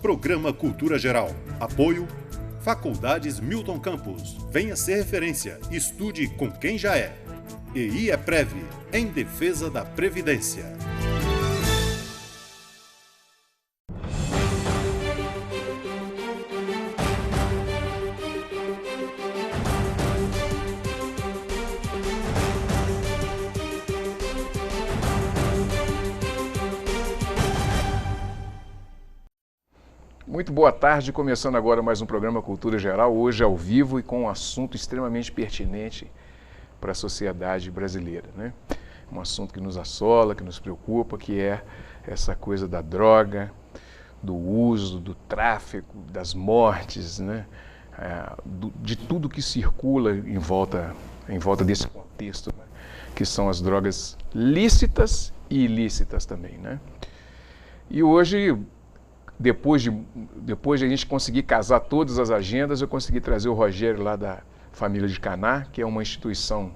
Programa Cultura Geral. Apoio Faculdades Milton Campos. Venha ser referência. Estude com quem já é. E IEPREV, em defesa da Previdência. Muito boa tarde, começando agora mais um programa Cultura Geral, hoje ao vivo e com um assunto extremamente pertinente para a sociedade brasileira, né? Um assunto que nos assola, que nos preocupa, que é essa coisa da droga, do uso, do tráfico, das mortes, né? De tudo que circula em volta desse contexto, né? Que são as drogas lícitas e ilícitas também, né? E hoje, depois de a gente conseguir casar todas as agendas, eu consegui trazer o Rogério lá da Família de Caná, que é uma instituição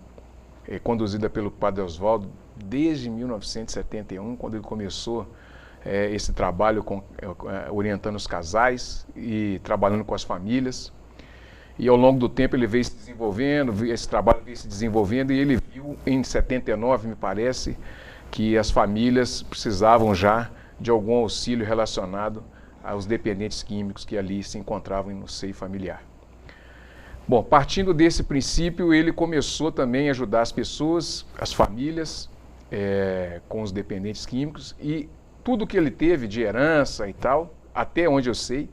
conduzida pelo Padre Oswaldo desde 1971, quando ele começou esse trabalho orientando os casais e trabalhando com as famílias. E ao longo do tempo ele veio se desenvolvendo, esse trabalho veio se desenvolvendo, e ele viu em 79, me parece, que as famílias precisavam já de algum auxílio relacionado aos dependentes químicos que ali se encontravam no seio familiar. Bom, partindo desse princípio, ele começou também a ajudar as pessoas, as famílias, com os dependentes químicos, e tudo que ele teve de herança e tal, até onde eu sei,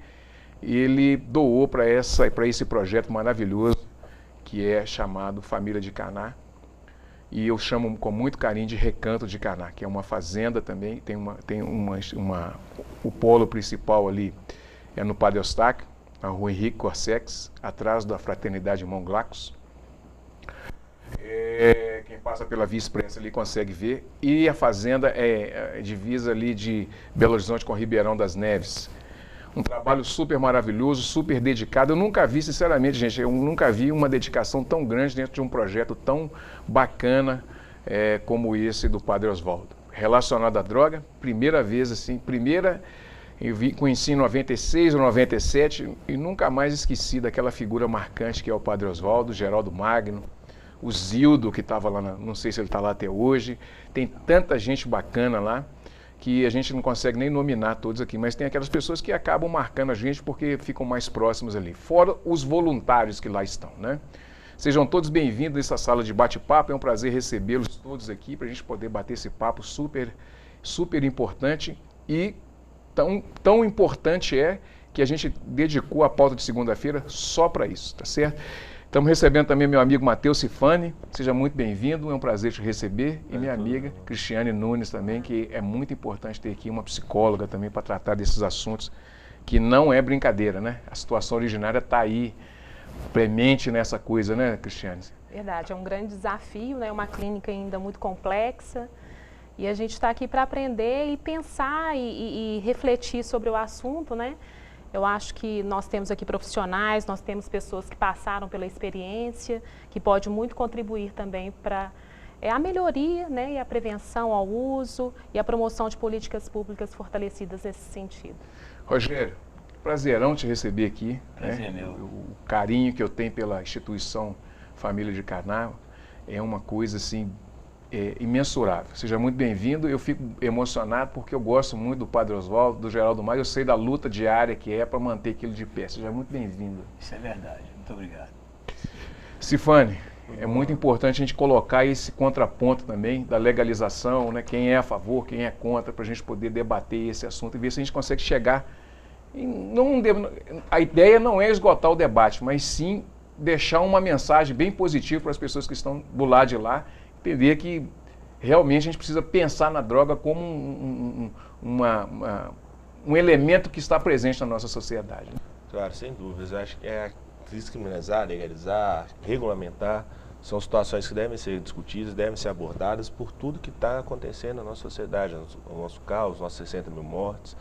ele doou para esse projeto maravilhoso que é chamado Família de Caná. E eu chamo com muito carinho de Recanto de Caná, que é uma fazenda também, o polo principal ali é no Padre Eustáquio, na rua Henrique Corsex, atrás da Fraternidade Monglacos. Quem passa pela Via Expressa ali consegue ver. E a fazenda é divisa ali de Belo Horizonte com Ribeirão das Neves. Um trabalho super maravilhoso, super dedicado. Eu nunca vi, sinceramente, gente, eu nunca vi uma dedicação tão grande dentro de um projeto tão bacana como esse do Padre Oswaldo. Relacionado à droga, primeira vez assim, eu conheci em 96 ou 97 e nunca mais esqueci daquela figura marcante que é o Padre Oswaldo, Geraldo Magno, o Zildo, que estava lá, não sei se ele está lá até hoje. Tem tanta gente bacana lá que a gente não consegue nem nominar todos aqui, mas tem aquelas pessoas que acabam marcando a gente porque ficam mais próximos ali, fora os voluntários que lá estão, né? Sejam todos bem-vindos a essa sala de bate-papo, é um prazer recebê-los todos aqui para a gente poder bater esse papo super, super importante, e tão importante é que a gente dedicou a pauta de segunda-feira só para isso, tá certo? Estamos recebendo também meu amigo Matheus Cifani, seja muito bem-vindo, é um prazer te receber, e minha amiga Cristiane Nunes também, que é muito importante ter aqui uma psicóloga também para tratar desses assuntos, que não é brincadeira, né? A situação originária está aí, premente nessa coisa, né, Cristiane? Verdade, é um grande desafio, né? Uma clínica ainda muito complexa, e a gente está aqui para aprender e pensar e refletir sobre o assunto, né? Eu acho que nós temos aqui profissionais, nós temos pessoas que passaram pela experiência, que pode muito contribuir também para a melhoria, né, e a prevenção ao uso e a promoção de políticas públicas fortalecidas nesse sentido. Rogério, prazerão te receber aqui. Prazer, né? meu. O carinho que eu tenho pela instituição Família de Caná é uma coisa assim imensurável. Seja muito bem-vindo. Eu fico emocionado porque eu gosto muito do Padre Oswaldo, do Geraldo Magno. Eu sei da luta diária que é para manter aquilo de pé. Seja muito bem-vindo. Isso é verdade. Muito obrigado. Cifani, é muito importante a gente colocar esse contraponto também da legalização, né? Quem é a favor, quem é contra, para a gente poder debater esse assunto e ver se a gente consegue chegar a ideia não é esgotar o debate, mas sim deixar uma mensagem bem positiva para as pessoas que estão do lado de lá, entender que realmente a gente precisa pensar na droga como um elemento que está presente na nossa sociedade. Claro, sem dúvidas. Eu acho que descriminalizar, legalizar, regulamentar, são situações que devem ser discutidas, devem ser abordadas por tudo que está acontecendo na nossa sociedade, o nosso caos, os nossos 60 mil mortes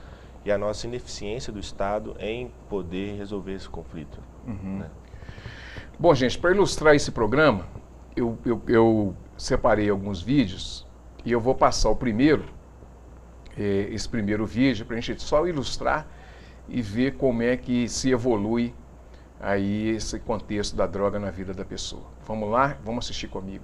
e a nossa ineficiência do Estado em poder resolver esse conflito. Né? Bom, gente, para ilustrar esse programa, eu separei alguns vídeos e eu vou passar esse primeiro vídeo para a gente só ilustrar e ver como é que se evolui aí esse contexto da droga na vida da pessoa. Vamos lá? Vamos assistir comigo.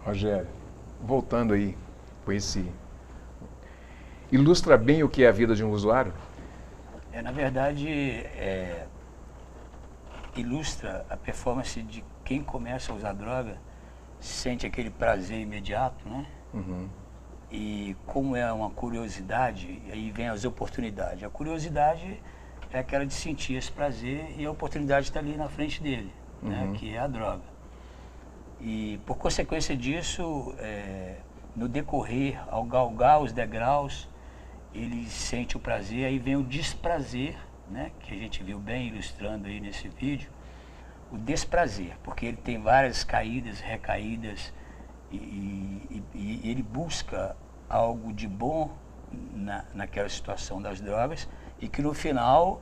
Rogério, voltando aí com esse... Ilustra bem o que é a vida de um usuário? Na verdade, ilustra a performance de quem começa a usar droga, sente aquele prazer imediato, né? Uhum. E como é uma curiosidade, aí vem as oportunidades. A curiosidade é aquela de sentir esse prazer e a oportunidade está ali na frente dele, né? Que é a droga. E por consequência disso, no decorrer, ao galgar os degraus, ele sente o prazer, aí vem o desprazer, né, que a gente viu bem ilustrando aí nesse vídeo, o desprazer, porque ele tem várias caídas, recaídas, e ele busca algo de bom naquela situação das drogas, e que no final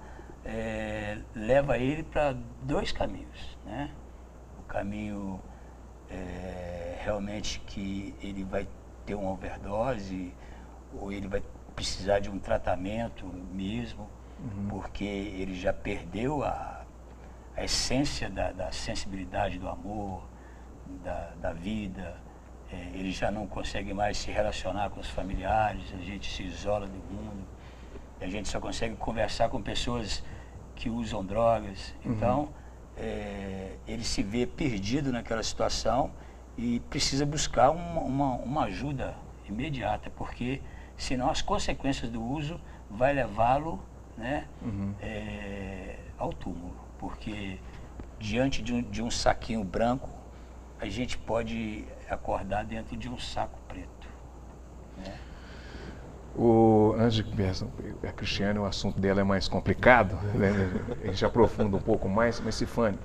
leva ele para dois caminhos, né? O caminho realmente que ele vai ter uma overdose, ou ele vai precisar de um tratamento mesmo, porque ele já perdeu a essência da sensibilidade do amor, da vida. Ele já não consegue mais se relacionar com os familiares, a gente se isola do mundo, a gente só consegue conversar com pessoas que usam drogas. Então, ele se vê perdido naquela situação e precisa buscar uma ajuda imediata, porque senão as consequências do uso vai levá-lo, né, ao túmulo, porque diante de um saquinho branco a gente pode acordar dentro de um saco preto, né? Antes de começar, a Cristiane, o assunto dela é mais complicado, né? A gente aprofunda um pouco mais, mas Cifane,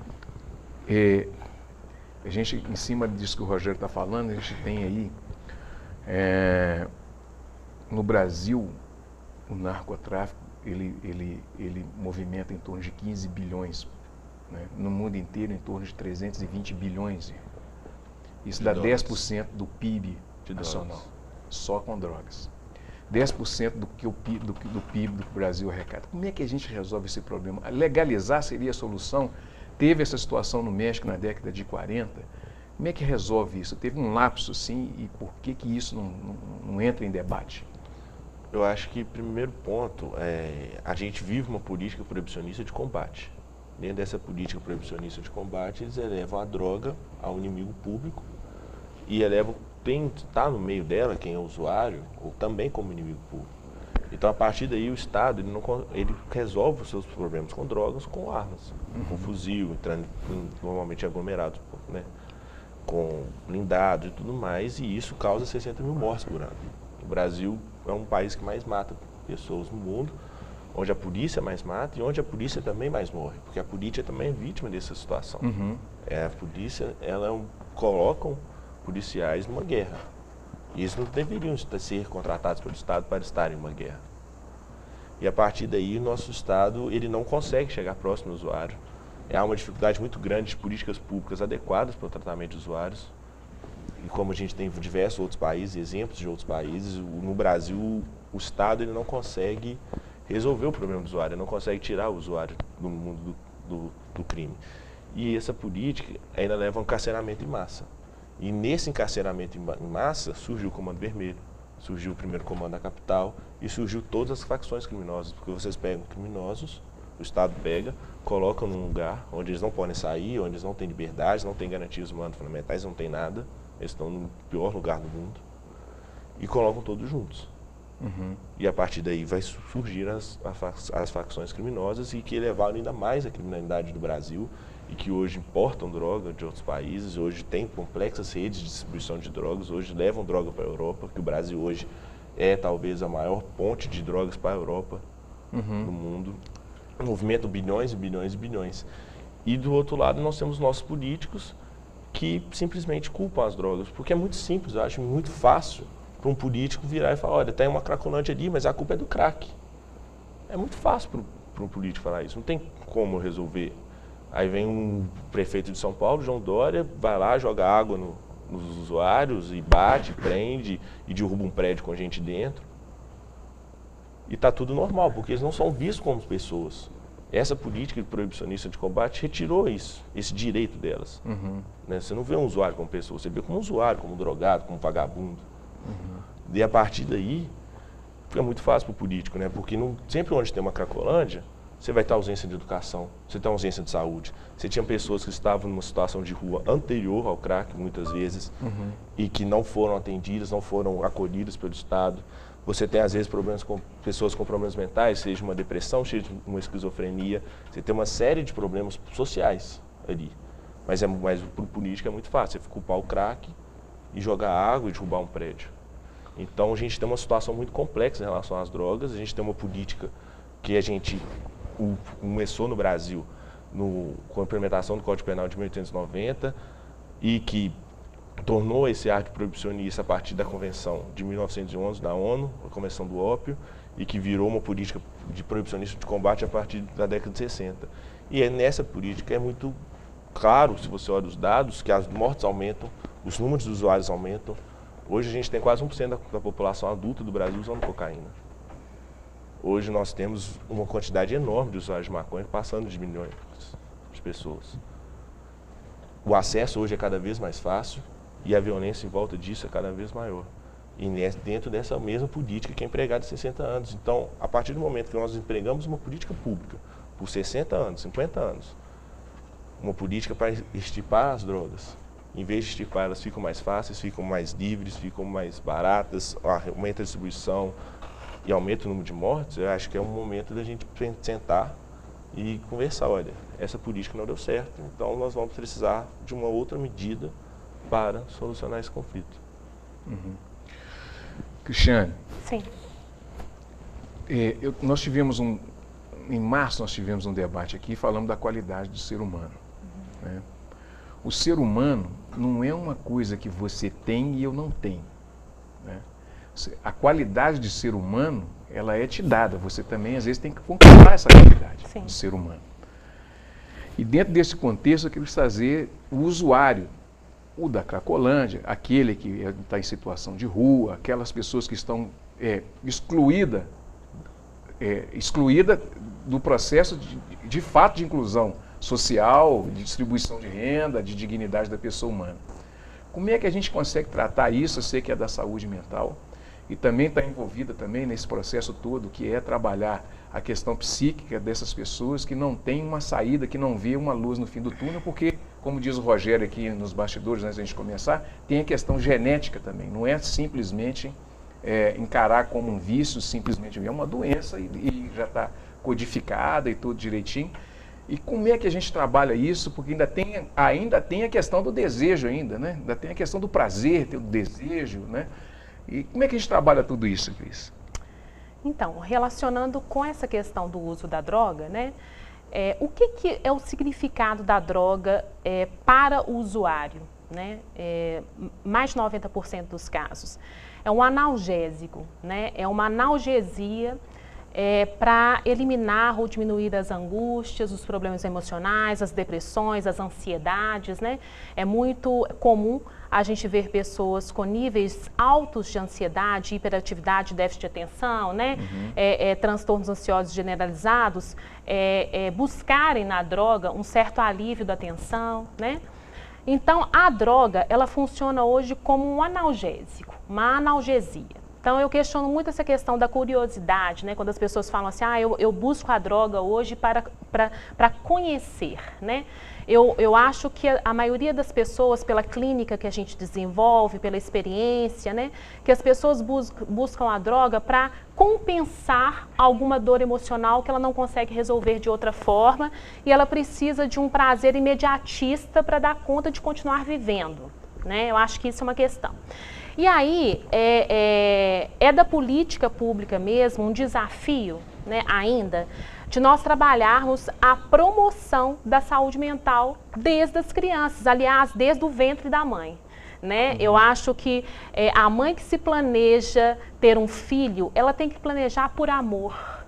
a gente, em cima disso que o Rogério está falando, a gente tem aí, no Brasil, o narcotráfico, ele movimenta em torno de 15 bilhões, né? No mundo inteiro, em torno de 320 bilhões. Isso dá 10% do PIB nacional, só com drogas. 10% do PIB do Brasil arrecada. Como é que a gente resolve esse problema? Legalizar seria a solução? Teve essa situação no México na década de 40. Como é que resolve isso? Teve um lapso, sim, e por que isso não entra em debate? Eu acho que, primeiro ponto, a gente vive uma política proibicionista de combate. Dentro dessa política proibicionista de combate, eles elevam a droga ao inimigo público e elevam, está no meio dela, quem é usuário, ou também como inimigo público. Então, a partir daí, o Estado ele resolve os seus problemas com drogas, com armas, com fuzil, entrando normalmente aglomerados, né, com blindados e tudo mais, e isso causa 60 mil mortes por ano. O Brasil é um país que mais mata pessoas no mundo, onde a polícia mais mata e onde a polícia também mais morre, porque a polícia também é vítima dessa situação. A polícia, colocam policiais numa guerra. E eles não deveriam ser contratados pelo Estado para estarem em uma guerra. E a partir daí, o nosso Estado ele não consegue chegar próximo do usuário. Há uma dificuldade muito grande de políticas públicas adequadas para o tratamento de usuários. E como a gente tem diversos outros países, exemplos de outros países, no Brasil, o Estado ele não consegue resolver o problema do usuário, não consegue tirar o usuário do mundo do crime. E essa política ainda leva a um encarceramento em massa. E nesse encarceramento em massa surgiu o Comando Vermelho, surgiu o primeiro comando da capital e surgiu todas as facções criminosas, porque vocês pegam criminosos, o Estado pega, colocam num lugar onde eles não podem sair, onde eles não têm liberdade, não têm garantias humanas fundamentais, não tem nada, eles estão no pior lugar do mundo e colocam todos juntos. E a partir daí vai surgir as facções criminosas e que elevaram ainda mais a criminalidade do Brasil e que hoje importam droga de outros países, hoje tem complexas redes de distribuição de drogas, hoje levam droga para a Europa, que o Brasil hoje é talvez a maior ponte de drogas para a Europa no mundo. Movimenta bilhões e bilhões e bilhões. E do outro lado nós temos nossos políticos que simplesmente culpam as drogas, porque é muito simples, eu acho muito fácil para um político virar e falar, olha, tem uma cracolândia ali, mas a culpa é do crack. É muito fácil para um político falar isso, não tem como resolver. Aí vem um prefeito de São Paulo, João Dória, vai lá, joga água nos usuários e bate, prende e derruba um prédio com gente dentro. E está tudo normal, porque eles não são vistos como pessoas. Essa política proibicionista de combate retirou isso, esse direito delas. Né? Você não vê um usuário como pessoa, você vê como um usuário, como um drogado, como um vagabundo. E a partir daí, fica muito fácil para o político, né? Porque sempre onde tem uma cracolândia, você vai ter ausência de educação, você tem ausência de saúde. Você tinha pessoas que estavam numa situação de rua anterior ao crack, muitas vezes, e que não foram atendidas, não foram acolhidas pelo Estado. Você tem, às vezes, problemas com pessoas com problemas mentais, seja uma depressão, seja uma esquizofrenia. Você tem uma série de problemas sociais ali. Mas para o político é muito fácil, você culpar o crack e jogar água e derrubar um prédio. Então a gente tem uma situação muito complexa em relação às drogas, a gente tem uma política que a gente começou no Brasil com a implementação do Código Penal de 1890 e que tornou esse arco proibicionista a partir da Convenção de 1911 da ONU, a Convenção do Ópio, e que virou uma política de proibicionista de combate a partir da década de 60. E nessa política é muito claro, se você olha os dados, que as mortes aumentam, os números de usuários aumentam. Hoje a gente tem quase 1% da população adulta do Brasil usando cocaína. Hoje nós temos uma quantidade enorme de usuários de maconha, passando de milhões de pessoas. O acesso hoje é cada vez mais fácil e a violência em volta disso é cada vez maior. E dentro dessa mesma política que é empregada há 60 anos. Então, a partir do momento que nós empregamos uma política pública por 60 anos, 50 anos, uma política para extirpar as drogas, em vez de extirpar, elas ficam mais fáceis, ficam mais livres, ficam mais baratas, aumenta a distribuição e aumenta o número de mortes, eu acho que é um momento da gente sentar e conversar, olha, essa política não deu certo, então nós vamos precisar de uma outra medida para solucionar esse conflito. Uhum. Cristiane. Sim. Nós tivemos em março nós tivemos um debate aqui falando da qualidade do ser humano. Uhum. Né? O ser humano não é uma coisa que você tem e eu não tenho. Né? A qualidade de ser humano, ela é te dada. Você também, às vezes, tem que conquistar essa qualidade de ser humano. E dentro desse contexto, eu quero trazer o usuário, o da Cracolândia, aquele que está em situação de rua, aquelas pessoas que estão excluídas do processo de fato de inclusão social, de distribuição de renda, de dignidade da pessoa humana. Como é que a gente consegue tratar isso? Eu sei que é da saúde mental e também está envolvida também nesse processo todo, que é trabalhar a questão psíquica dessas pessoas que não têm uma saída, que não vê uma luz no fim do túnel, porque, como diz o Rogério aqui nos bastidores, antes da gente começar, tem a questão genética também, não é simplesmente encarar como um vício, simplesmente é uma doença e já está codificada e tudo direitinho. E como é que a gente trabalha isso? Porque ainda tem a questão do desejo ainda, né? Ainda tem a questão do prazer, do desejo, né? E como é que a gente trabalha tudo isso, Cris? Então, relacionando com essa questão do uso da droga, né? O que é o significado da droga para o usuário, né? Mais de 90% dos casos. É um analgésico, né? É uma analgesia para eliminar ou diminuir as angústias, os problemas emocionais, as depressões, as ansiedades, né? É muito comum a gente ver pessoas com níveis altos de ansiedade, hiperatividade, déficit de atenção, né? Transtornos ansiosos generalizados, buscarem na droga um certo alívio da tensão, né? Então, a droga, ela funciona hoje como um analgésico, uma analgesia. Então, eu questiono muito essa questão da curiosidade, né? Quando as pessoas falam assim, eu busco a droga hoje para conhecer, né? Eu acho que a maioria das pessoas, pela clínica que a gente desenvolve, pela experiência, né? Que as pessoas buscam a droga para compensar alguma dor emocional que ela não consegue resolver de outra forma e ela precisa de um prazer imediatista para dar conta de continuar vivendo, né? Eu acho que isso é uma questão. E aí, é da política pública mesmo um desafio, né, ainda, de nós trabalharmos a promoção da saúde mental desde as crianças, aliás, desde o ventre da mãe. Né? Eu acho que a mãe que se planeja ter um filho, ela tem que planejar por amor.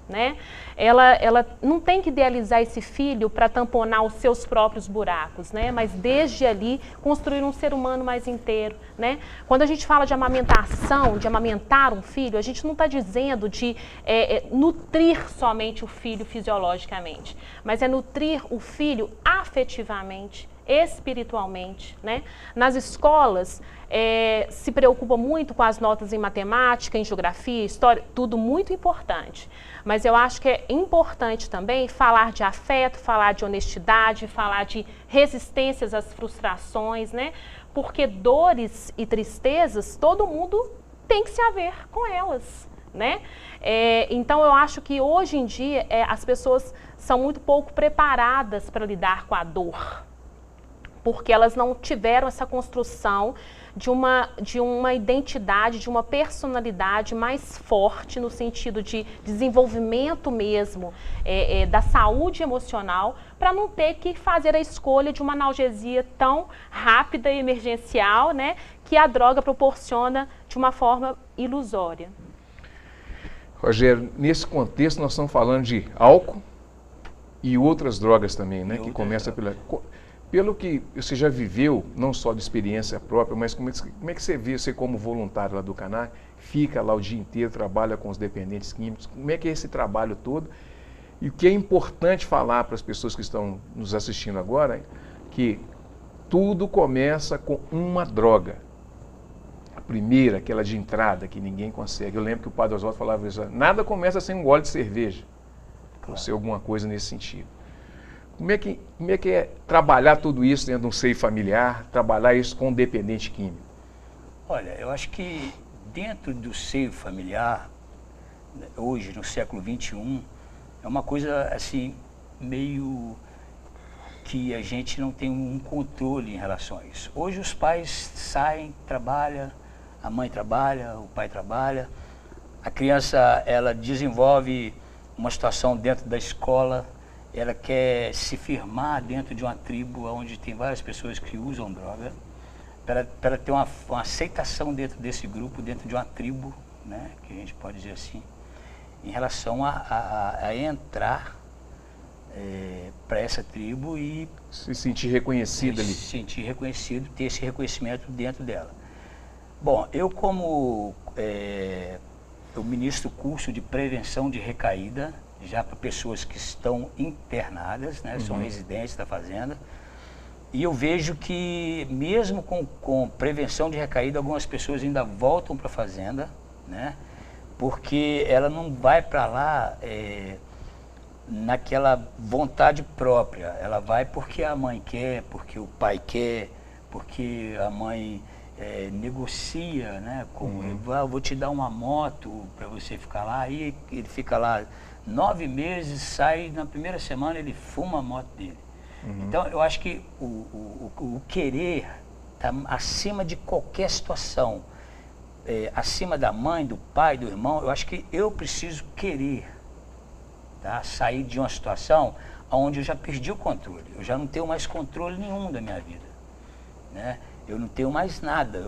Né? Ela não tem que idealizar esse filho para tamponar os seus próprios buracos, né? Mas desde ali construir um ser humano mais inteiro. Né? Quando a gente fala de amamentação, de amamentar um filho, a gente não está dizendo de nutrir somente o filho fisiologicamente, mas é nutrir o filho afetivamente, espiritualmente, né? Nas escolas se preocupa muito com as notas em matemática, em geografia, história, tudo muito importante. Mas eu acho que é importante também falar de afeto, falar de honestidade, falar de resistências às frustrações, né? Porque dores e tristezas, todo mundo tem que se haver com elas, né? Então eu acho que hoje em dia as pessoas são muito pouco preparadas para lidar com a dor, porque elas não tiveram essa construção de uma identidade, de uma personalidade mais forte no sentido de desenvolvimento mesmo da saúde emocional, para não ter que fazer a escolha de uma analgesia tão rápida e emergencial, né, que a droga proporciona de uma forma ilusória. Rogério, nesse contexto nós estamos falando de álcool e outras drogas também, né? Que começa pelo que você já viveu, não só de experiência própria, mas como é que você vê, você como voluntário lá do CANAC, fica lá o dia inteiro, trabalha com os dependentes químicos, como é que é esse trabalho todo? E o que é importante falar para as pessoas que estão nos assistindo agora, que tudo começa com uma droga. A primeira, aquela de entrada, que ninguém consegue. Eu lembro que o Padre Oswaldo falava isso, nada começa sem um gole de cerveja. Ou ser alguma coisa nesse sentido. Como é que é trabalhar tudo isso dentro de um seio familiar, trabalhar isso com um dependente químico? Olha, eu acho que dentro do seio familiar, hoje, no século XXI, é uma coisa assim, meio que a gente não tem um controle em relação a isso. Hoje os pais saem, trabalham, a mãe trabalha, o pai trabalha, a criança ela desenvolve uma situação dentro da escola, ela quer se firmar dentro de uma tribo onde tem várias pessoas que usam droga, para ela ter uma aceitação dentro desse grupo, dentro de uma tribo, né, que a gente pode dizer assim, em relação a entrar para essa tribo e se sentir reconhecido ali. Se sentir reconhecido, ter esse reconhecimento dentro dela. Bom, eu eu ministro curso de prevenção de recaída, já para pessoas que estão internadas, né, são residentes da fazenda, e eu vejo que mesmo com prevenção de recaída, algumas pessoas ainda voltam para a fazenda, né, porque ela não vai para lá naquela vontade própria, ela vai porque a mãe quer, porque o pai quer, porque a mãe negocia, né, eu vou te dar uma moto para você ficar lá, aí ele fica lá 9 meses, sai na primeira semana, ele fuma a moto dele. Então eu acho que o querer está acima de qualquer situação, acima da mãe, do pai, do irmão. Eu acho que eu preciso querer, tá, sair de uma situação onde eu já perdi o controle, eu já não tenho mais controle nenhum da minha vida, né? Eu não tenho mais nada.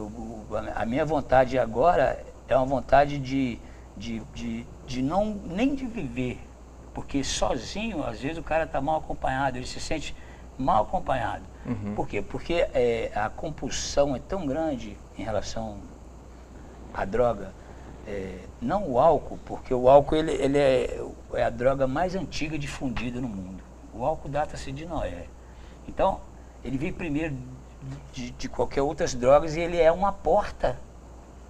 A minha vontade agora é uma vontade de não nem de viver, porque sozinho às vezes o cara está mal acompanhado, ele se sente mal acompanhado. Por quê? Porque a compulsão é tão grande em relação à droga, não o álcool, porque o álcool ele é a droga mais antiga difundida no mundo. O álcool data-se de Noé. Então ele veio primeiro de qualquer outras drogas e ele é uma porta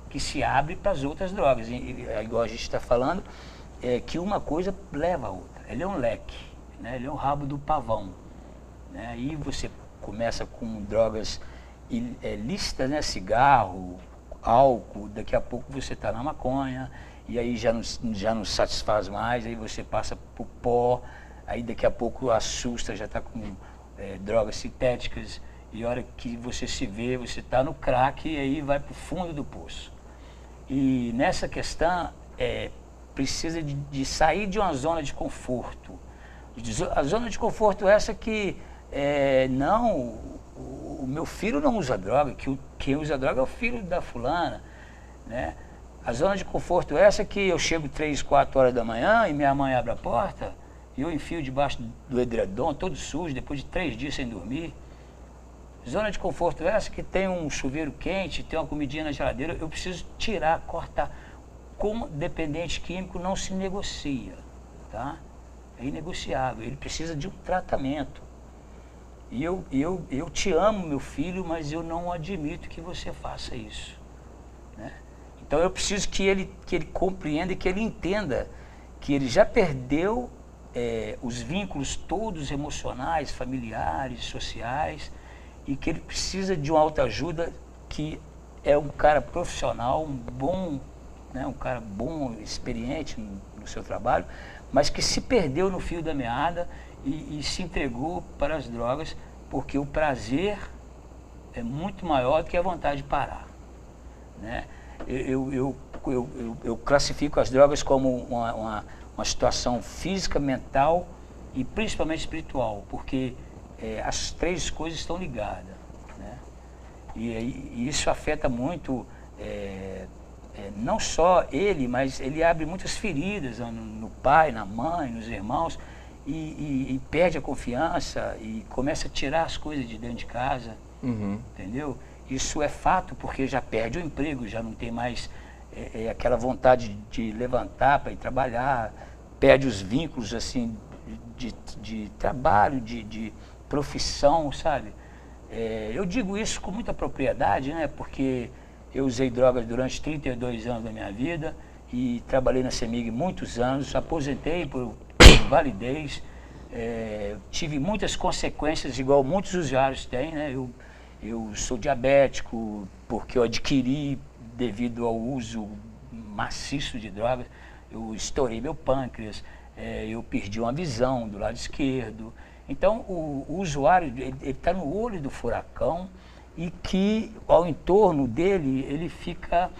que se abre para as outras drogas. Igual a gente está falando, que uma coisa leva a outra. Ele é um leque, né? Ele é o rabo do pavão, né? Aí você começa com drogas lícitas, né? Cigarro, álcool, daqui a pouco você está na maconha, e aí já não satisfaz mais, aí você passa para o pó, aí daqui a pouco assusta, já está com drogas sintéticas, e a hora que você se vê, você está no crack e aí vai para o fundo do poço. E nessa questão, precisa de sair de uma zona de conforto. A zona de conforto é essa que, não, o meu filho não usa droga, que quem usa droga é o filho da fulana, né? A zona de conforto é essa que eu chego 3, 4 horas da manhã e minha mãe abre a porta e eu enfio debaixo do edredom, todo sujo, depois de 3 dias sem dormir. Zona de conforto é essa que tem um chuveiro quente, tem uma comidinha na geladeira, eu preciso tirar, cortar. Com dependente químico não se negocia, tá? É inegociável, ele precisa de um tratamento. E eu te amo, meu filho, mas eu não admito que você faça isso, né? Então eu preciso que ele compreenda e que ele entenda que ele já perdeu os vínculos todos emocionais, familiares, sociais, e que ele precisa de uma autoajuda, que é um cara profissional, um bom, né, um cara bom, experiente no seu trabalho, mas que se perdeu no fio da meada e se entregou para as drogas, porque o prazer é muito maior do que a vontade de parar. né? Eu classifico as drogas como uma situação física, mental e principalmente espiritual, porque as três coisas estão ligadas, né? E isso afeta muito, não só ele, mas ele abre muitas feridas no pai, na mãe, nos irmãos, e perde a confiança e começa a tirar as coisas de dentro de casa, entendeu? Isso é fato, porque já perde o emprego, já não tem mais aquela vontade de levantar para ir trabalhar, perde os vínculos assim de trabalho, de profissão, sabe? Eu digo isso com muita propriedade, né? Porque eu usei drogas durante 32 anos da minha vida e trabalhei na CEMIG muitos anos, aposentei por validez, tive muitas consequências, igual muitos usuários têm, né? Eu sou diabético porque eu adquiri devido ao uso maciço de drogas, eu estourei meu pâncreas, eu perdi uma visão do lado esquerdo. Então o usuário ele está no olho do furacão e que ao entorno dele ele fica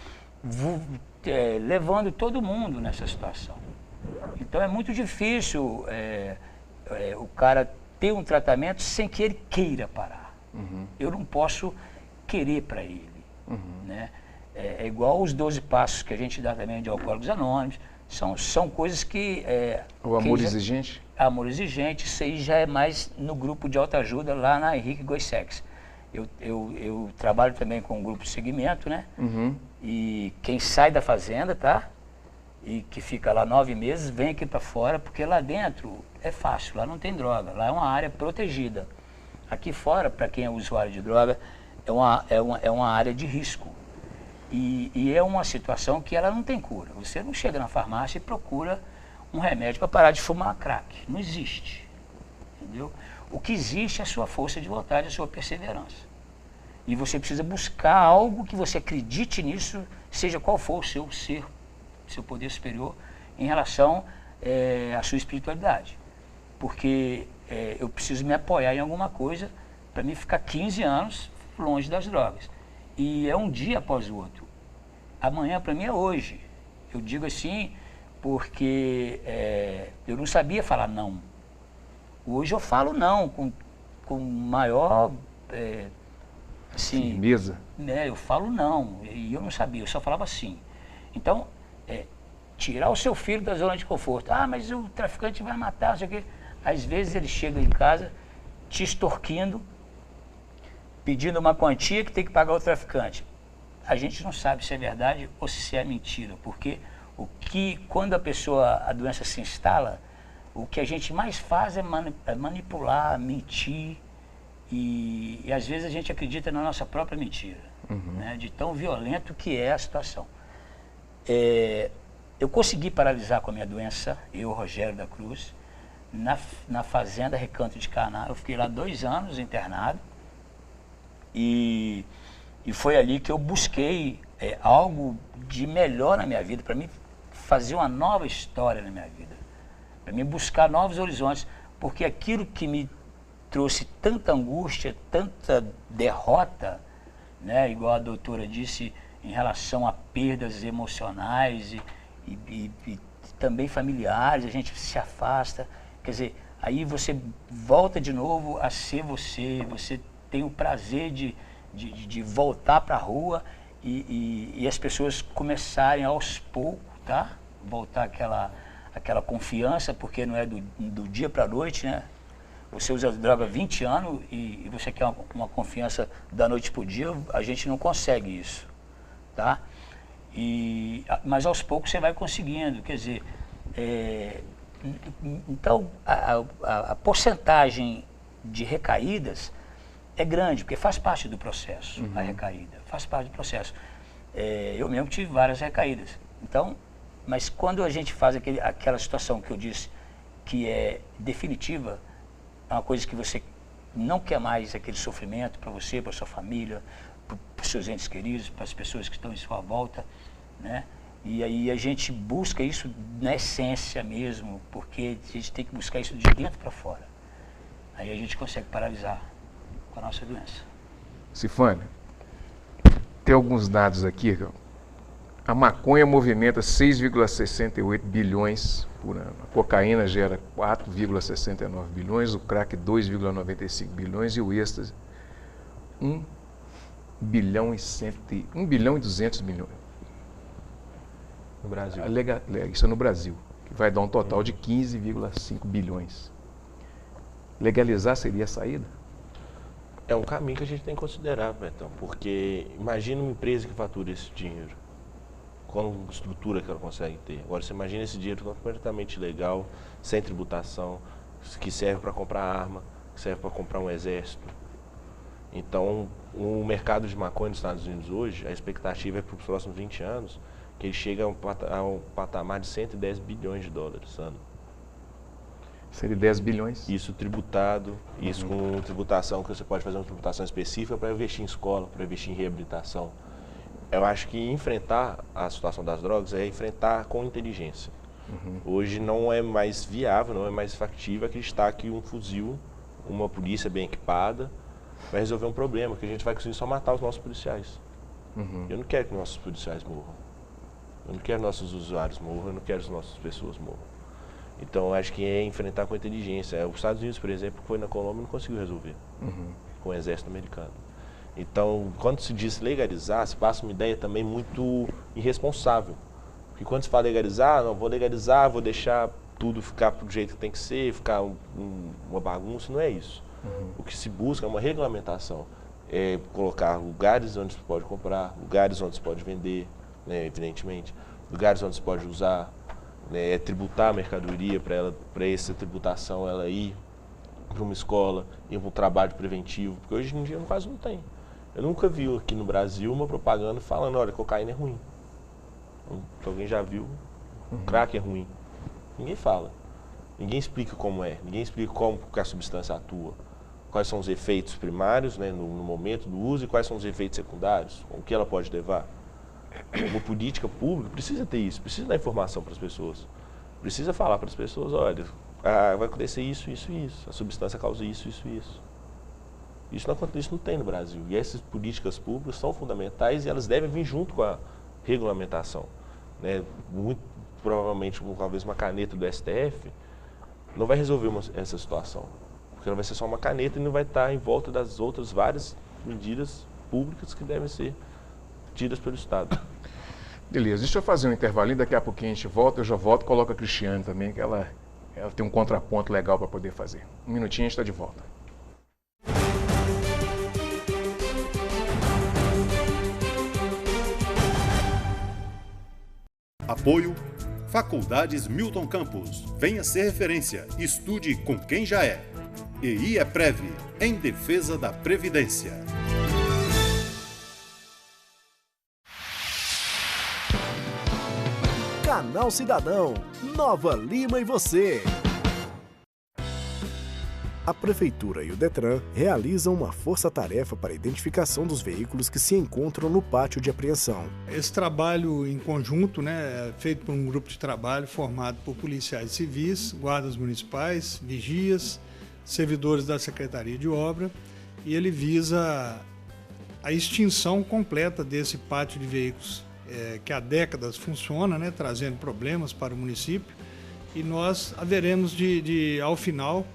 levando todo mundo nessa situação. Então é muito difícil o cara ter um tratamento sem que ele queira parar. Eu não posso querer para ele, né? É igual os 12 passos que a gente dá também de Alcoólicos Anônimos, são coisas que... o amor exigente? Amor exigente, isso aí já é mais no grupo de autoajuda lá na Henrique Goissex. Eu trabalho também com o grupo Segmento, né? E quem sai da fazenda, tá? E que fica lá 9 meses, vem aqui para fora, porque lá dentro é fácil, lá não tem droga, lá é uma área protegida. Aqui fora, para quem é usuário de droga, é uma área de risco. E é uma situação que ela não tem cura. Você não chega na farmácia e procura um remédio para parar de fumar crack. Não existe. Entendeu? O que existe é a sua força de vontade, a sua perseverança. E você precisa buscar algo que você acredite nisso, seja qual for o seu ser, seu poder superior, em relação à sua espiritualidade. Porque eu preciso me apoiar em alguma coisa para mim ficar 15 anos longe das drogas. E é um dia após o outro. Amanhã para mim é hoje. Eu digo assim porque eu não sabia falar não. Hoje eu falo não com maior assim, firmeza. Eu falo não, e eu não sabia, eu só falava sim. Então, tirar o seu filho da zona de conforto. Ah, mas o traficante vai matar, não sei o quê. Às vezes ele chega em casa te extorquindo, pedindo uma quantia que tem que pagar o traficante. A gente não sabe se é verdade ou se é mentira, porque quando a doença se instala, o que a gente mais faz é manipular, mentir, e às vezes a gente acredita na nossa própria mentira, né, de tão violento que é a situação. Eu consegui paralisar com a minha doença, eu, Rogério da Cruz, na fazenda Recanto de Caná. Eu fiquei lá 2 anos internado e foi ali que eu busquei algo de melhor na minha vida, para mim fazer uma nova história na minha vida, para mim buscar novos horizontes, porque aquilo que me trouxe tanta angústia, tanta derrota, né, igual a doutora disse, em relação a perdas emocionais e também familiares, a gente se afasta, quer dizer, aí você volta de novo a ser você tem o prazer de voltar para a rua e as pessoas começarem aos poucos, tá? Voltar aquela confiança, porque não é do dia para a noite, né? Você usa droga há 20 anos e você quer uma confiança da noite para o dia, a gente não consegue isso, tá? Mas aos poucos você vai conseguindo, quer dizer, então a porcentagem de recaídas é grande, porque faz parte do processo, a recaída, faz parte do processo. Eu mesmo tive várias recaídas, então, mas quando a gente faz aquela situação que eu disse, que é definitiva, é uma coisa que você não quer mais aquele sofrimento para você, para sua família, para os seus entes queridos, para as pessoas que estão em sua volta, né? E aí a gente busca isso na essência mesmo, porque a gente tem que buscar isso de dentro para fora. Aí a gente consegue paralisar com a nossa doença. Cifânia, Tem alguns dados aqui. A maconha movimenta 6,68 bilhões por ano. A cocaína gera 4,69 bilhões, o crack 2,95 bilhões e o êxtase 1 bilhão e 200 milhões. No Brasil. Isso é no Brasil, que vai dar um total de 15,5 bilhões. Legalizar seria a saída? É um caminho que a gente tem que considerar, Betão, porque imagina uma empresa que fatura esse dinheiro, qual a estrutura que ela consegue ter. Agora você imagina esse dinheiro completamente legal, sem tributação, que serve para comprar arma, que serve para comprar um exército. Então, o mercado de maconha nos Estados Unidos hoje, a expectativa é para os próximos 20 anos, que ele chega a um patamar de 110 bilhões de dólares ano. 110 bilhões? Isso tributado, isso com tributação, que você pode fazer uma tributação específica para investir em escola, para investir em reabilitação. Eu acho que enfrentar a situação das drogas é enfrentar com inteligência. Hoje não é mais viável, não é mais factível acreditar que um fuzil, uma polícia bem equipada, vai resolver um problema, que a gente vai conseguir só matar os nossos policiais. Eu não quero que nossos policiais morram. Eu não quero que nossos usuários morram, eu não quero que as nossas pessoas morram. Então, acho que é enfrentar com inteligência. Os Estados Unidos, por exemplo, que foi na Colômbia, não conseguiu resolver com o exército americano. Então, quando se diz legalizar, se passa uma ideia também muito irresponsável. Porque quando se fala legalizar, não, vou legalizar, vou deixar tudo ficar do jeito que tem que ser, ficar uma bagunça, não é isso. O que se busca é uma regulamentação. É colocar lugares onde se pode comprar, lugares onde se pode vender, né, evidentemente, lugares onde se pode usar, né, é tributar a mercadoria para essa tributação ela ir para uma escola, ir para um trabalho preventivo, porque hoje em dia quase não tem. Eu nunca vi aqui no Brasil uma propaganda falando, olha, cocaína é ruim. Alguém já viu? Crack é ruim. Ninguém fala. Ninguém explica como é. Ninguém explica como que a substância atua. Quais são os efeitos primários, né, no momento do uso e quais são os efeitos secundários, o que ela pode levar. Uma política pública precisa ter isso, precisa dar informação para as pessoas. Precisa falar para as pessoas, olha, vai acontecer isso, isso e isso. A substância causa isso, isso e isso. Isso não tem no Brasil. E essas políticas públicas são fundamentais e elas devem vir junto com a regulamentação. Né? Muito provavelmente, talvez uma caneta do STF não vai resolver essa situação. Porque ela vai ser só uma caneta e não vai estar em volta das outras várias medidas públicas que devem ser tidas pelo Estado. Beleza, deixa eu fazer um intervalinho, daqui a pouquinho a gente volta, eu já volto e coloco a Cristiane também, que ela tem um contraponto legal para poder fazer. Um minutinho a gente está de volta. Apoio Faculdades Milton Campos. Venha ser referência. Estude com quem já é. EI é Prev, em defesa da Previdência. Canal Cidadão, Nova Lima e você. A Prefeitura e o Detran realizam uma força-tarefa para a identificação dos veículos que se encontram no pátio de apreensão. Esse trabalho em conjunto, né, é feito por um grupo de trabalho formado por policiais civis, guardas municipais, vigias, servidores da Secretaria de Obra, e ele visa a extinção completa desse pátio de veículos que há décadas funciona, né, trazendo problemas para o município, e nós haveremos ao final,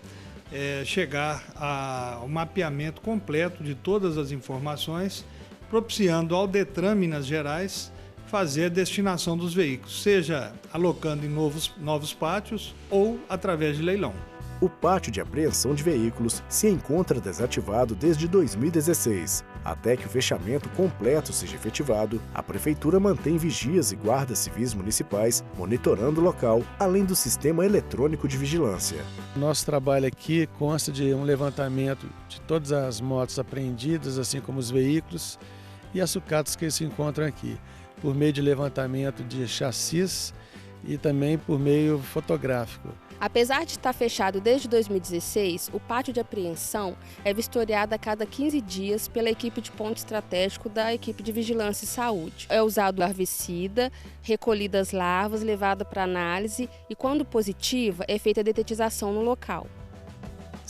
chegar ao mapeamento completo de todas as informações, propiciando ao Detran Minas Gerais fazer a destinação dos veículos, seja alocando em novos pátios ou através de leilão. O pátio de apreensão de veículos se encontra desativado desde 2016. Até que o fechamento completo seja efetivado, a Prefeitura mantém vigias e guardas civis municipais monitorando o local, além do sistema eletrônico de vigilância. Nosso trabalho aqui consta de um levantamento de todas as motos apreendidas, assim como os veículos e as sucatas que se encontram aqui, por meio de levantamento de chassis e também por meio fotográfico. Apesar de estar fechado desde 2016, o pátio de apreensão é vistoriado a cada 15 dias pela equipe de ponto estratégico da equipe de vigilância e saúde. É usado larvicida, recolhidas larvas, levada para análise e, quando positiva, é feita a detetização no local.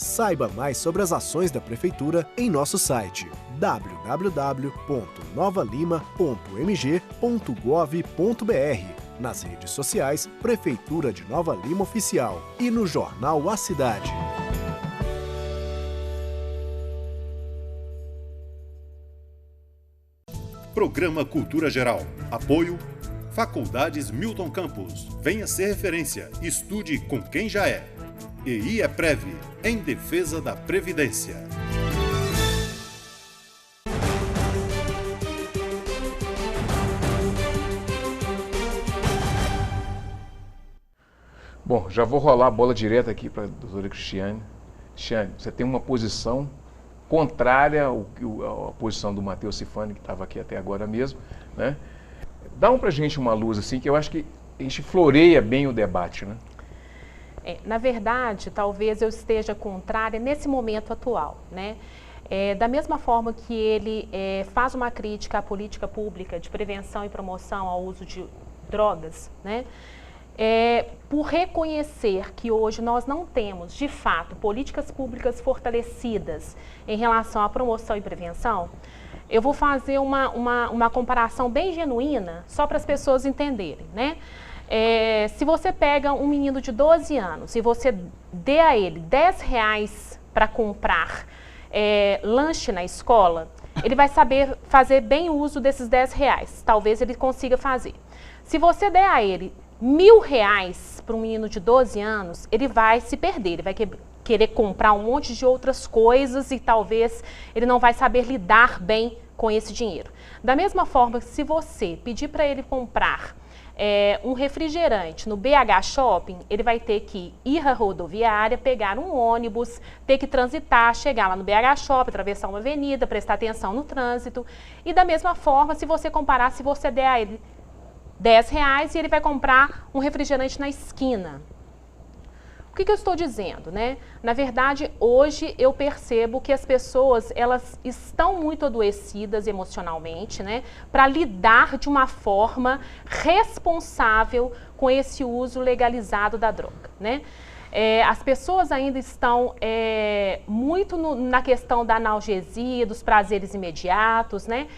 Saiba mais sobre as ações da Prefeitura em nosso site www.novalima.mg.gov.br, nas redes sociais Prefeitura de Nova Lima Oficial e no jornal A Cidade. Programa Cultura Geral. Apoio Faculdades Milton Campos. Venha ser referência. Estude com quem já é. EI é Prev, em defesa da Previdência. Bom, já vou rolar a bola direta aqui para a doutora Cristiane. Cristiane, você tem uma posição contrária à posição do Matheus Cifani, que estava aqui até agora mesmo, né? Dá pra gente uma luz, assim, que eu acho que a gente floreia bem o debate, né? Na verdade, talvez eu esteja contrária nesse momento atual, né? Da mesma forma que ele faz uma crítica à política pública de prevenção e promoção ao uso de drogas, né? Por reconhecer que hoje nós não temos, de fato, políticas públicas fortalecidas em relação à promoção e prevenção, eu vou fazer uma comparação bem genuína, só para as pessoas entenderem, né? Se você pega um menino de 12 anos e você dê a ele R$10 para comprar lanche na escola, ele vai saber fazer bem uso desses R$10, talvez ele consiga fazer. Se você der a ele R$1.000 para um menino de 12 anos, ele vai se perder, ele vai querer comprar um monte de outras coisas e talvez ele não vai saber lidar bem com esse dinheiro. Da mesma forma que se você pedir para ele comprar um refrigerante no BH Shopping, ele vai ter que ir à rodoviária, pegar um ônibus, ter que transitar, chegar lá no BH Shopping, atravessar uma avenida, prestar atenção no trânsito. E da mesma forma, se você comparar, se você der a ele R$10 e ele vai comprar um refrigerante na esquina. O que eu estou dizendo, né? Na verdade, hoje eu percebo que as pessoas, elas estão muito adoecidas emocionalmente, né? Para lidar de uma forma responsável com esse uso legalizado da droga, né? As pessoas ainda estão muito na questão da analgesia, dos prazeres imediatos, né?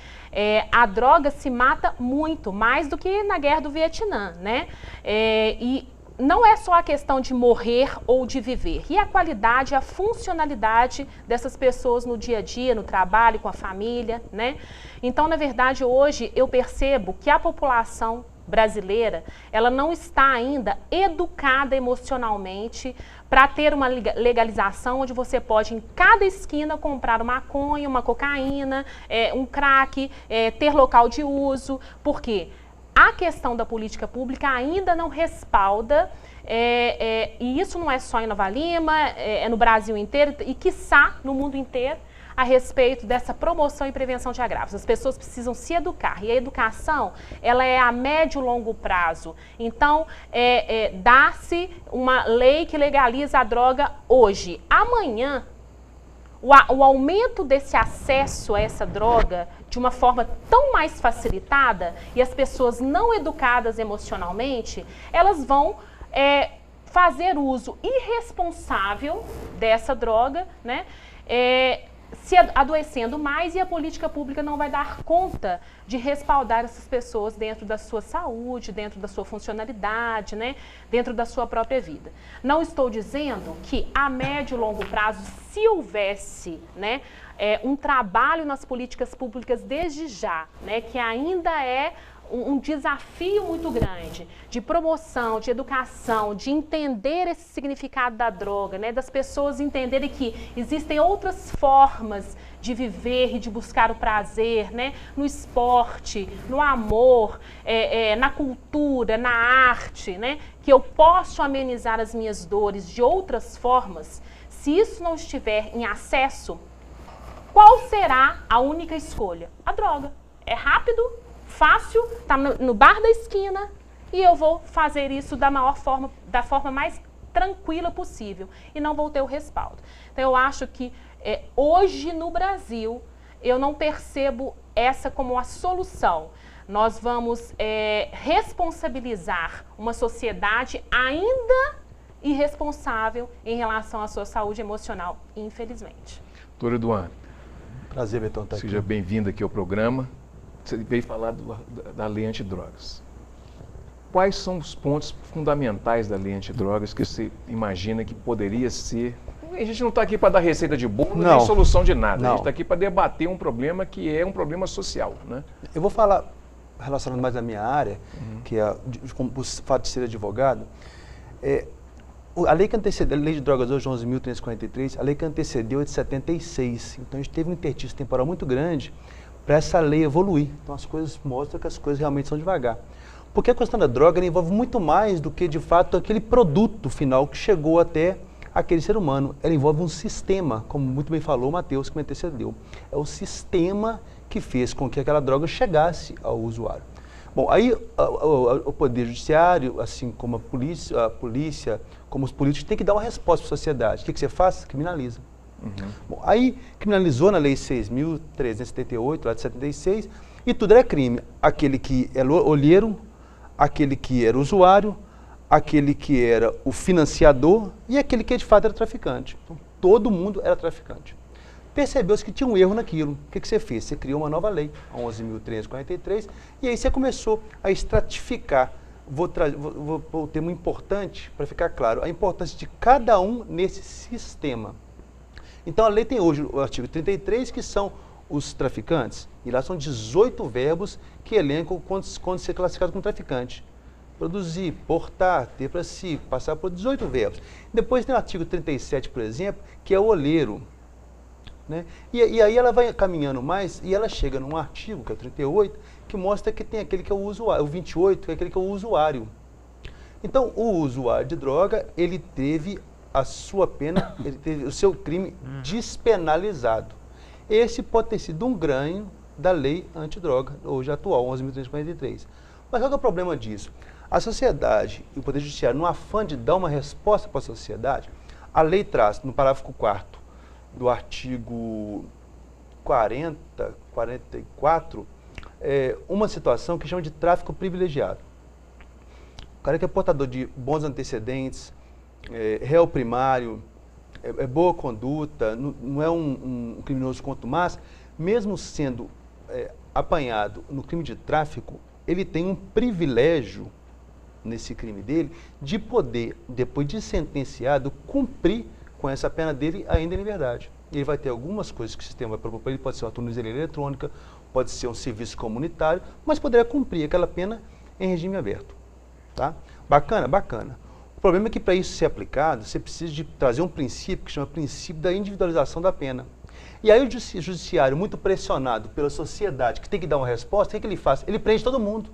A droga se mata muito, mais do que na guerra do Vietnã, né? E não é só a questão de morrer ou de viver, e a qualidade, a funcionalidade dessas pessoas no dia a dia, no trabalho, com a família, né? Então, na verdade, hoje eu percebo que a população brasileira, ela não está ainda educada emocionalmente para ter uma legalização onde você pode, em cada esquina, comprar uma maconha, uma cocaína, um crack, ter local de uso, porque a questão da política pública ainda não respalda, e isso não é só em Nova Lima, é no Brasil inteiro e, quiçá, no mundo inteiro, a respeito dessa promoção e prevenção de agravos. As pessoas precisam se educar, e a educação, ela é a médio e longo prazo. Então, dá-se uma lei que legaliza a droga hoje. Amanhã, o aumento desse acesso a essa droga de uma forma tão mais facilitada, e as pessoas não educadas emocionalmente, elas vão fazer uso irresponsável dessa droga, né? Se adoecendo mais, e a política pública não vai dar conta de respaldar essas pessoas dentro da sua saúde, dentro da sua funcionalidade, né? Dentro da sua própria vida. Não estou dizendo que a médio e longo prazo, se houvesse, né, um trabalho nas políticas públicas desde já, né, que ainda é um desafio muito grande de promoção, de educação, de entender esse significado da droga, né? Das pessoas entenderem que existem outras formas de viver e de buscar o prazer, né? No esporte, no amor, na cultura, na arte, né? Que eu posso amenizar as minhas dores de outras formas. Se isso não estiver em acesso, qual será a única escolha? A droga. É rápido, fácil, tá no bar da esquina, e eu vou fazer isso da forma mais tranquila possível, e não vou ter o respaldo. Então, eu acho que hoje no Brasil, eu não percebo essa como a solução. Nós vamos responsabilizar uma sociedade ainda irresponsável em relação à sua saúde emocional, infelizmente. Doutor Eduardo. Prazer, Betão, estar aqui. Seja bem-vindo aqui ao programa. Você veio falar da lei antidrogas. Quais são os pontos fundamentais da lei antidrogas que você imagina que poderia ser... A gente não está aqui para dar receita de bolo, nem solução de nada. A gente está aqui para debater um problema que é um problema social, né? Eu vou falar, relacionando mais à minha área, que é o fato de ser advogado. A lei que antecedeu, a lei de drogas hoje, 11.343, a lei que antecedeu é de 76. Então a gente teve um interstício temporal muito grande para essa lei evoluir. Então as coisas mostram que as coisas realmente são devagar. Porque a questão da droga envolve muito mais do que, de fato, aquele produto final que chegou até aquele ser humano. Ela envolve um sistema, como muito bem falou o Matheus, que me antecedeu. É o sistema que fez com que aquela droga chegasse ao usuário. Bom, aí o Poder Judiciário, assim como a polícia, como os políticos, tem que dar uma resposta para a sociedade. O que você faz? Criminaliza. Bom, aí criminalizou na Lei 6.378, lá de 76, e tudo era crime. Aquele que era olheiro, aquele que era usuário, aquele que era o financiador e aquele que de fato era traficante. Então, todo mundo era traficante. Percebeu-se que tinha um erro naquilo. O que você fez? Você criou uma nova lei, a 11.343, e aí você começou a estratificar. Vou o termo importante, para ficar claro, a importância de cada um nesse sistema. Então, a lei tem hoje o artigo 33, que são os traficantes, e lá são 18 verbos que elencam quando ser classificado como traficante. Produzir, portar, ter para si, passar por 18 verbos. Depois tem o artigo 37, por exemplo, que é o olheiro. Né? E aí ela vai caminhando mais e ela chega num artigo, que é o 38, que mostra que tem aquele que é o usuário, o 28, que é aquele que é o usuário. Então, o usuário de droga, ele teve a sua pena, ele teve o seu crime despenalizado. Esse pode ter sido um ganho da lei antidroga, hoje atual, 11.343. Mas qual é o problema disso? A sociedade e o Poder Judiciário, no afã de dar uma resposta para a sociedade, a lei traz, no parágrafo 4º do artigo 44, uma situação que chama de tráfico privilegiado. O cara que é portador de bons antecedentes, réu primário, boa conduta, não é um criminoso contumaz, mesmo sendo apanhado no crime de tráfico, ele tem um privilégio nesse crime dele de poder, depois de sentenciado, cumprir com essa pena dele ainda em liberdade. Ele vai ter algumas coisas que o sistema vai propor para ele, pode ser uma tornozeleira eletrônica, pode ser um serviço comunitário, mas poderá cumprir aquela pena em regime aberto. Tá? Bacana? Bacana. O problema é que para isso ser aplicado, você precisa de trazer um princípio que chama princípio da individualização da pena. E aí o judiciário, muito pressionado pela sociedade, que tem que dar uma resposta, o que ele faz? Ele prende todo mundo.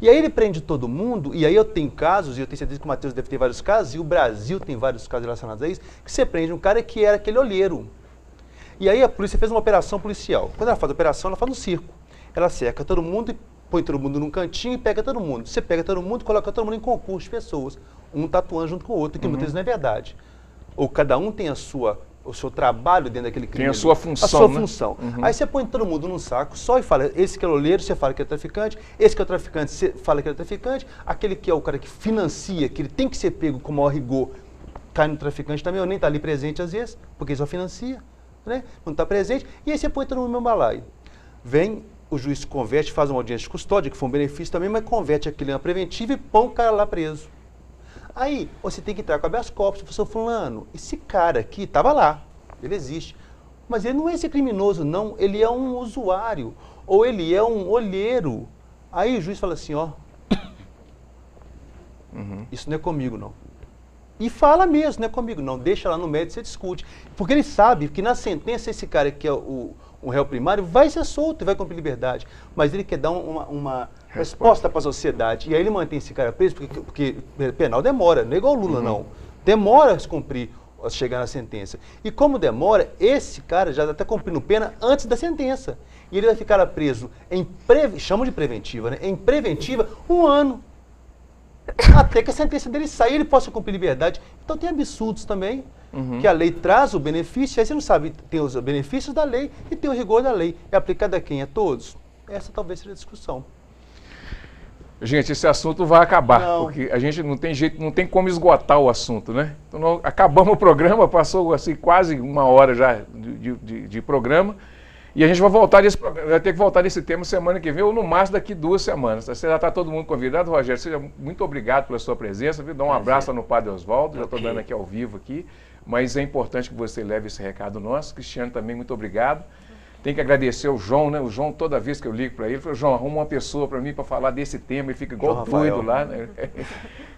E aí ele prende todo mundo, e aí eu tenho casos, e eu tenho certeza que o Matheus deve ter vários casos, e o Brasil tem vários casos relacionados a isso, que você prende um cara que era aquele olheiro. E aí a polícia fez uma operação policial. Quando ela faz a operação, ela faz no circo. Ela cerca todo mundo e põe todo mundo num cantinho e pega todo mundo. Você pega todo mundo e coloca todo mundo em concurso de pessoas. Um tatuando junto com o outro, que muitas vezes não é verdade. Ou cada um tem o seu trabalho dentro daquele crime. Tem a sua função, a sua né? função. Aí você põe todo mundo num saco só e fala, esse que é o olheiro, você fala que é traficante, esse que é o traficante, você fala que é traficante, aquele que é o cara que financia, que ele tem que ser pego com o maior rigor, cai no traficante também, ou nem está ali presente às vezes, porque ele só financia, né? Não está presente, e aí você põe todo mundo no meu balaio. Vem, o juiz converte, faz uma audiência de custódia, que foi um benefício também, mas converte aquilo em uma preventiva e põe o cara lá preso. Aí, você tem que entrar com habeas corpus, professor fulano, esse cara aqui estava lá, ele existe, mas ele não é esse criminoso, não, ele é um usuário, ou ele é um olheiro. Aí o juiz fala assim, ó, isso não é comigo, não. E fala mesmo, não é comigo, não, deixa lá no mérito e você discute. Porque ele sabe que na sentença esse cara que é o réu primário vai ser solto e vai cumprir liberdade, mas ele quer dar uma resposta para a sociedade. E aí ele mantém esse cara preso, porque penal demora, não é igual o Lula, não. Demora a se cumprir, a chegar na sentença. E como demora, esse cara já está cumprindo pena antes da sentença. E ele vai ficar preso chamam de preventiva, né? Em preventiva, 1 ano. Até que a sentença dele sair, ele possa cumprir liberdade. Então tem absurdos também, que a lei traz o benefício, aí você não sabe, tem os benefícios da lei e tem o rigor da lei. É aplicado a quem? A todos? Essa talvez seja a discussão. Gente, esse assunto vai acabar, Não. porque a gente não tem jeito, não tem como esgotar o assunto, né? Então, acabamos o programa, passou assim quase 1 hora já de programa, e a gente vai voltar nesse programa, vai ter que voltar nesse tema semana que vem, ou no máximo daqui 2 semanas. Você já está todo mundo convidado, Rogério, seja muito obrigado pela sua presença, viu? Dá um abraço no Padre Oswaldo, já estou dando aqui ao vivo aqui, mas é importante que você leve esse recado nosso. Cristiano também, muito obrigado. Tem que agradecer o João, né? O João, toda vez que eu ligo para ele, fala, João, arruma uma pessoa para mim para falar desse tema, ele fica igual doido lá, né?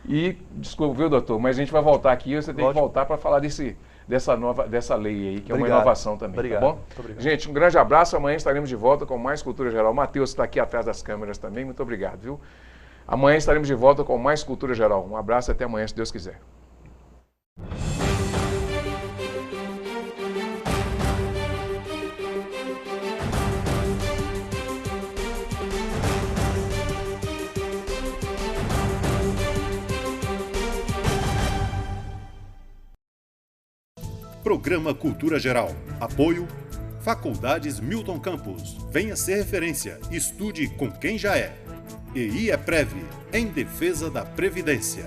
E, desculpa, viu, doutor, mas a gente vai voltar aqui, você tem que voltar para falar dessa lei aí, que é uma inovação também, obrigado. Tá bom? Muito obrigado. Gente, um grande abraço, amanhã estaremos de volta com mais Cultura Geral. O Matheus está aqui atrás das câmeras também, muito obrigado, viu? Amanhã estaremos de volta com mais Cultura Geral. Um abraço e até amanhã, se Deus quiser. Programa Cultura Geral. Apoio Faculdades Milton Campos. Venha ser referência. Estude com quem já é. EI é Prev, em defesa da Previdência.